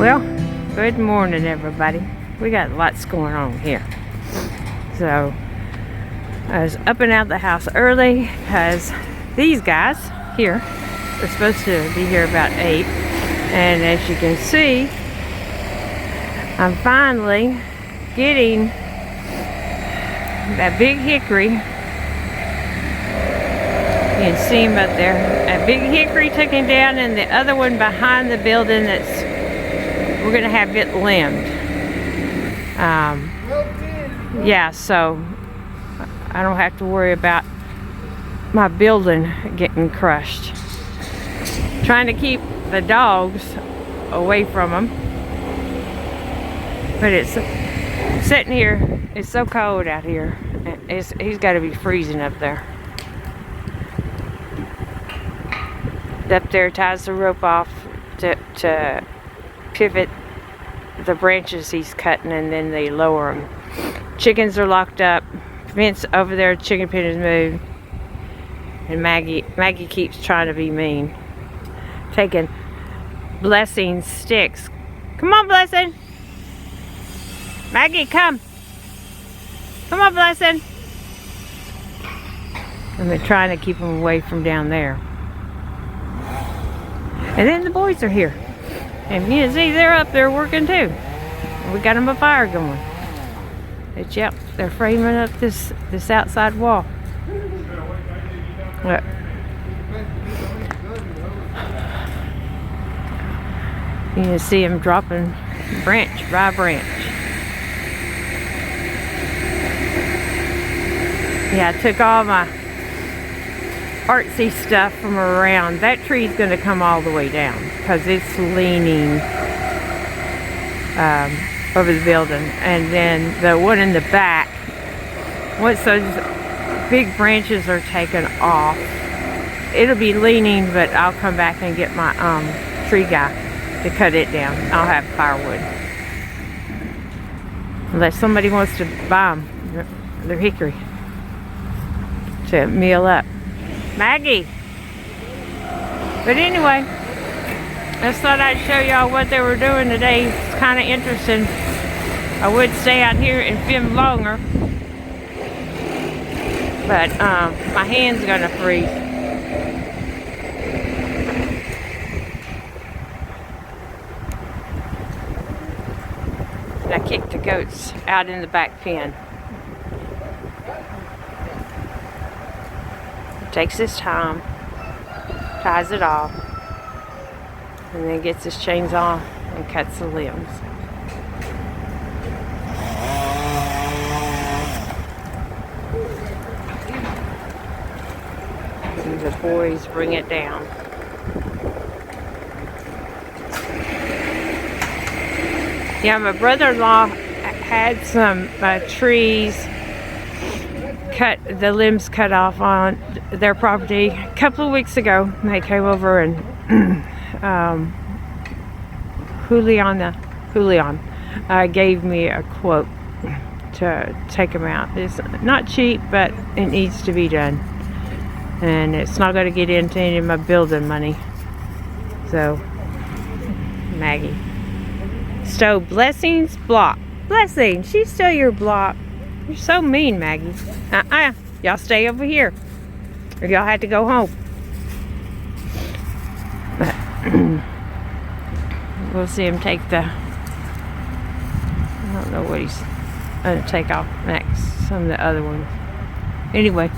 Well, good morning everybody. We got lots going on here. So I was up and out the house early because these guys here are supposed to be here about 8, and as you can see, I'm finally getting that big hickory. You can see him up there. That big hickory took him down, and the other one behind the building we're gonna have it limbed. Yeah, so I don't have to worry about my building getting crushed. Trying to keep the dogs away from them, but it's sitting here. It's so cold out here. He's got to be freezing up there. Up there ties the rope off to pivot the branches he's cutting, and then they lower them. Chickens are locked up. Fence over there, chicken pen is moved, and Maggie keeps trying to be mean, taking Blessing's sticks. Come on, Blessing. Maggie, come on, Blessing. I've been trying to keep them away from down there. And then the boys are here, and you can see they're up there working too. We got them a fire going. But yep, they're framing up this outside wall. Look. You can see them dropping branch by branch. Yeah, I took all my artsy stuff from around. That tree's going to come all the way down because it's leaning over the building. And then the one in the back, once those big branches are taken off, it'll be leaning, but I'll come back and get my tree guy to cut it down. I'll have firewood. Unless somebody wants to buy them, they're hickory, to meal up. Maggie! But anyway, I just thought I'd show y'all what they were doing today. It's kind of interesting. I would stay out here and film longer, but my hand's gonna freeze. And I kicked the goats out in the back pen. Takes his time, ties it off, and then gets his chains on and cuts the limbs. And the boys bring it down. Yeah, my brother-in-law had some trees the limbs cut off on their property a couple of weeks ago. They came over and Julian gave me a quote to take them out. It's not cheap, but it needs to be done, and it's not going to get into any of my building money. So Maggie stole Blessing's block. Blessing, she stole your block. You're so mean, Maggie. Y'all stay over here, or y'all have to go home. But we'll see him take I don't know what he's going to take off next. Some of the other ones. Anyway,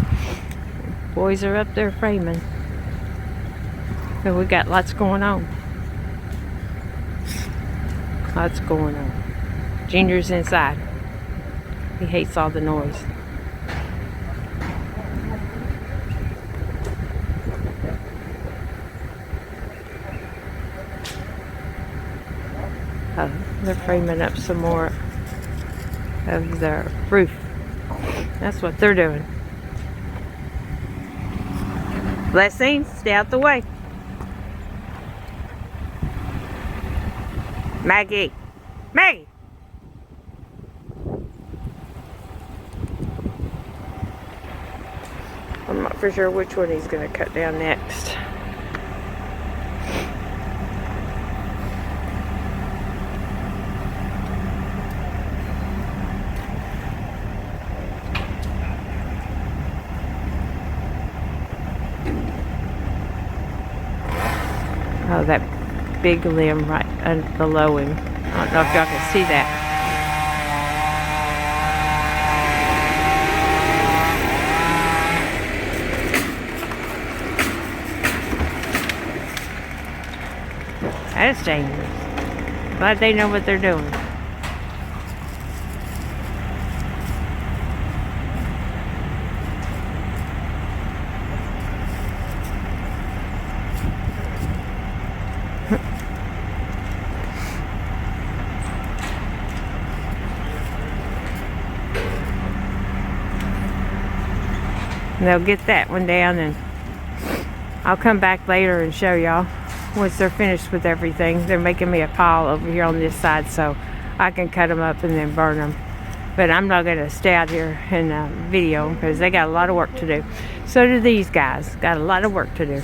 boys are up there framing. So we got lots going on. Lots going on. Junior's inside. He hates all the noise. They're framing up some more of the roof. That's what they're doing. Blessing, stay out the way. Maggie! Maggie! I'm not for sure which one he's going to cut down next. big limb right below him. I don't know if y'all can see that. That's dangerous. Glad they know what they're doing. And they'll get that one down, and I'll come back later and show y'all once they're finished with everything. They're making me a pile over here on this side so I can cut them up and then burn them. But I'm not going to stay out here and video because they got a lot of work to do. So do these guys. Got a lot of work to do.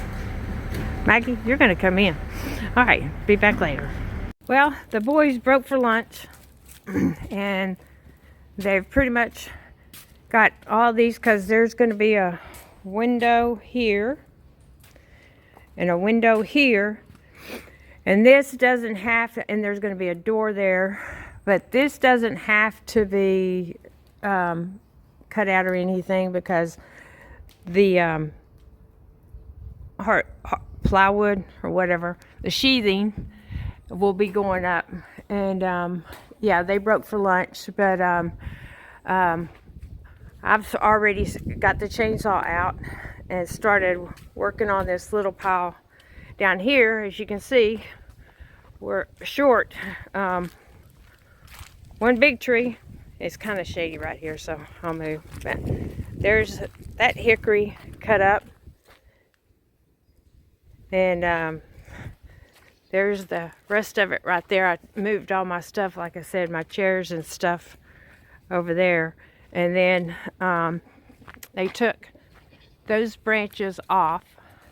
Maggie, you're going to come in. All right, be back later. Well, the boys broke for lunch and they've pretty much got all these, because there's going to be a window here and a window here, and this doesn't have to, and there's going to be a door there, but this doesn't have to be cut out or anything, because the plywood or whatever, the sheathing will be going up. And yeah, they broke for lunch, but I've already got the chainsaw out and started working on this little pile down here. As you can see, we're short one big tree. It's kind of shady right here, so I'll move. But there's that hickory cut up, and there's the rest of it right there. I moved all my stuff, like I said, my chairs and stuff over there. And then they took those branches off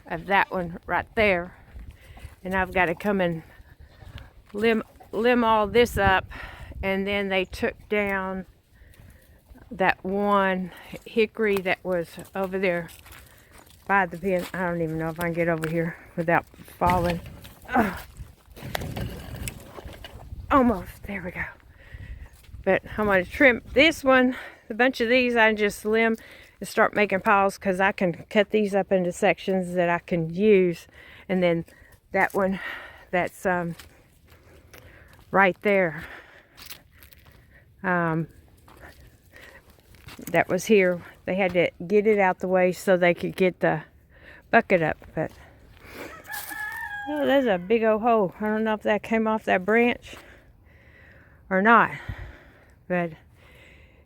of that one right there, and I've got to come and limb all this up. And then they took down that one hickory that was over there by the pen. I don't even know if I can get over here without falling. Almost, there we go. But I'm going to trim this one. A bunch of these I just limb and start making piles, because I can cut these up into sections that I can use. And then that one that's right there, that was here, they had to get it out the way so they could get the bucket up. But oh, there's a big old hole. I don't know if that came off that branch or not, but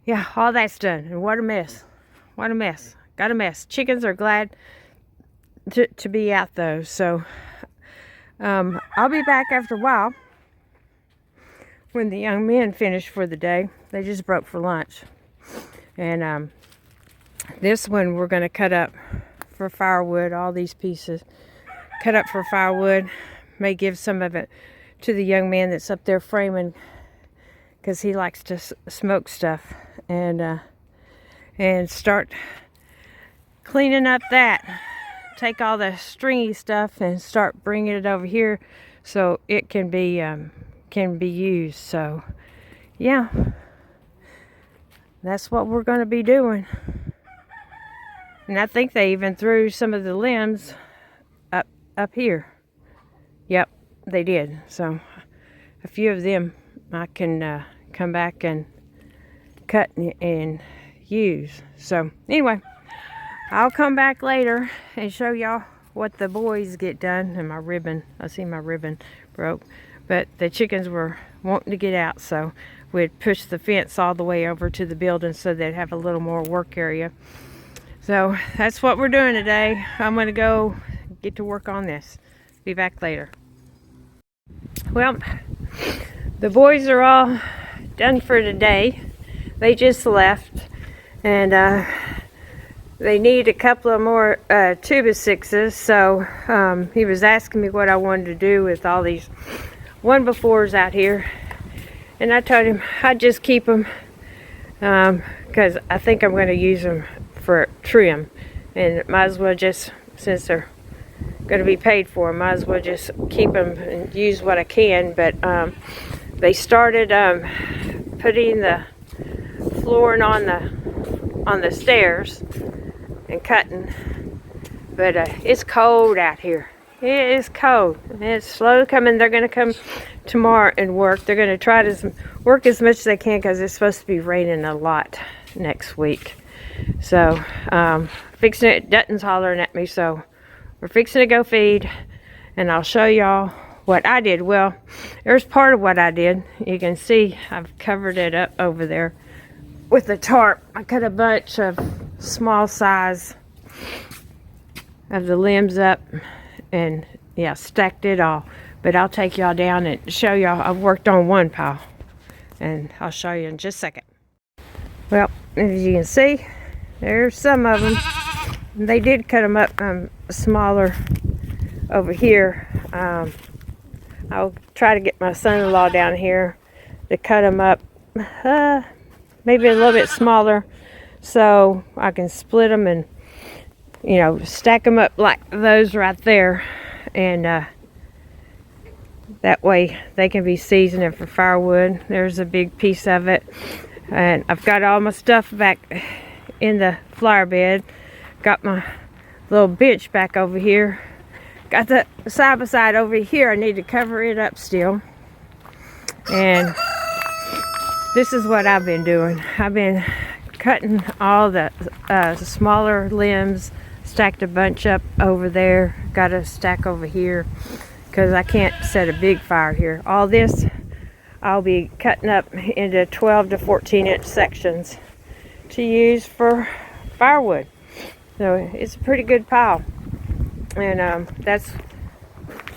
yeah, all that's done. And what a mess. What a mess. Got a mess. Chickens are glad to be out though. So I'll be back after a while when the young men finish for the day. They just broke for lunch. And this one we're going to cut up for firewood. All these pieces cut up for firewood. May give some of it to the young man that's up there framing, because he likes to smoke stuff. And start cleaning up that. Take all the stringy stuff and start bringing it over here so it can be used. So yeah, that's what we're going to be doing. And I think they even threw some of the limbs up here. Yep, they did. So a few of them I can come back and cut and use. So anyway, I'll come back later and show y'all what the boys get done. And my ribbon, I see my ribbon broke, but the chickens were wanting to get out, so we'd push the fence all the way over to the building so they'd have a little more work area. So that's what we're doing today. I'm going to go get to work on this. Be back later. Well, the boys are all done for today. They just left, and they need a couple of more 2x6s. So he was asking me what I wanted to do with all these 1x4s out here, and I told him I'd just keep them because I think I'm going to use them for trim, and might as well just, since they're going to be paid for. Might as well just keep them and use what I can. But they started putting the flooring on the stairs and cutting. But it's cold out here. It is cold. It's slow coming. They're going to come tomorrow and work. They're going to try to work as much as they can because it's supposed to be raining a lot next week. So, fixing it. Dutton's hollering at me, so we're fixing to go feed. And I'll show y'all what I did. Well, there's part of what I did. You can see I've covered it up over there with a tarp. I cut a bunch of small size of the limbs up and yeah, stacked it all. But I'll take y'all down and show y'all. I've worked on one pile and I'll show you in just a second. Well, as you can see, there's some of them. They did cut them up smaller over here. I'll try to get my son-in-law down here to cut them up maybe a little bit smaller so I can split them and, you know, stack them up like those right there, and that way they can be seasoning for firewood. There's a big piece of it, and I've got all my stuff back in the flower bed. Got my little bench back over here. Got the side by side over here. I need to cover it up still, and this is what I've been doing. I've been cutting all the smaller limbs. Stacked a bunch up over there. Got a stack over here because I can't set a big fire here. All this I'll be cutting up into 12 to 14 inch sections to use for firewood. So it's a pretty good pile. And that's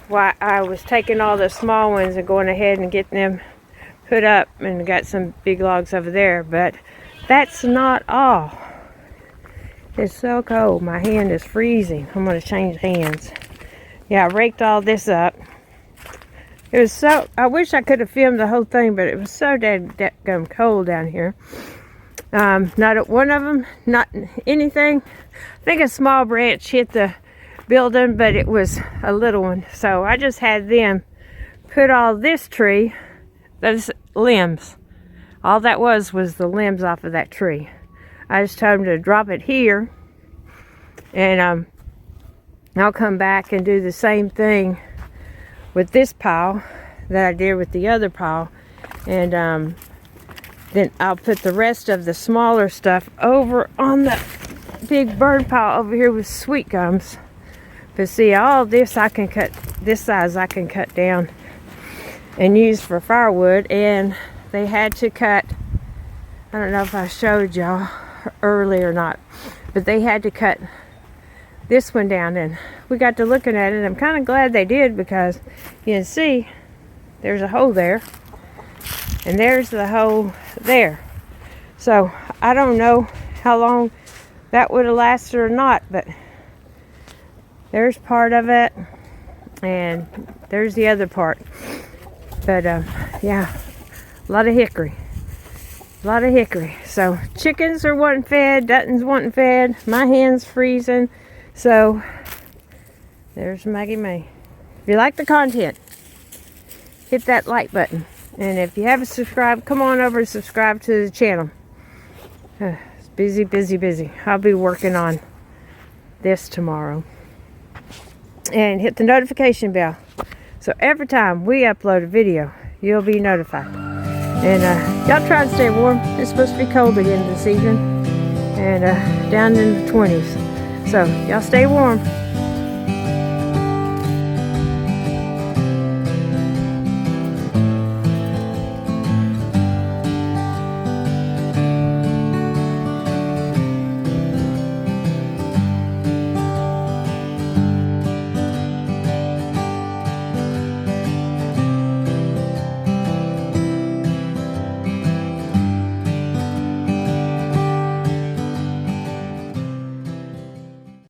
why I was taking all the small ones and going ahead and getting them put up, and got some big logs over there. But that's not all. It's so cold. My hand is freezing. I'm going to change hands. Yeah, I raked all this up. It was so... I wish I could have filmed the whole thing, but it was so dadgum cold down here. Not one of them, not anything. I think a small branch hit the building, but it was a little one. So I just had them put all this tree, those limbs. All that was the limbs off of that tree. I just told them to drop it here, and I'll come back and do the same thing with this pile that I did with the other pile, and then I'll put the rest of the smaller stuff over on the big bird pile over here with sweet gums. But see, all this I can cut, this size I can cut down and use for firewood. And they had to cut, I don't know if I showed y'all early or not, but they had to cut this one down, and we got to looking at it. I'm kind of glad they did, because you can see there's a hole there, and there's the hole there. So I don't know how long that would have lasted or not, but there's part of it, and there's the other part. But yeah, a lot of hickory. A lot of hickory. So chickens are wanting fed, Dutton's wanting fed, my hand's freezing. So there's Maggie May. If you like the content, hit that like button. And if you haven't subscribed, come on over and subscribe to the channel. It's busy, busy, busy. I'll be working on this tomorrow. And hit the notification bell, so every time we upload a video, you'll be notified. And y'all try to stay warm. It's supposed to be cold again this evening, and down in the 20s. So y'all stay warm.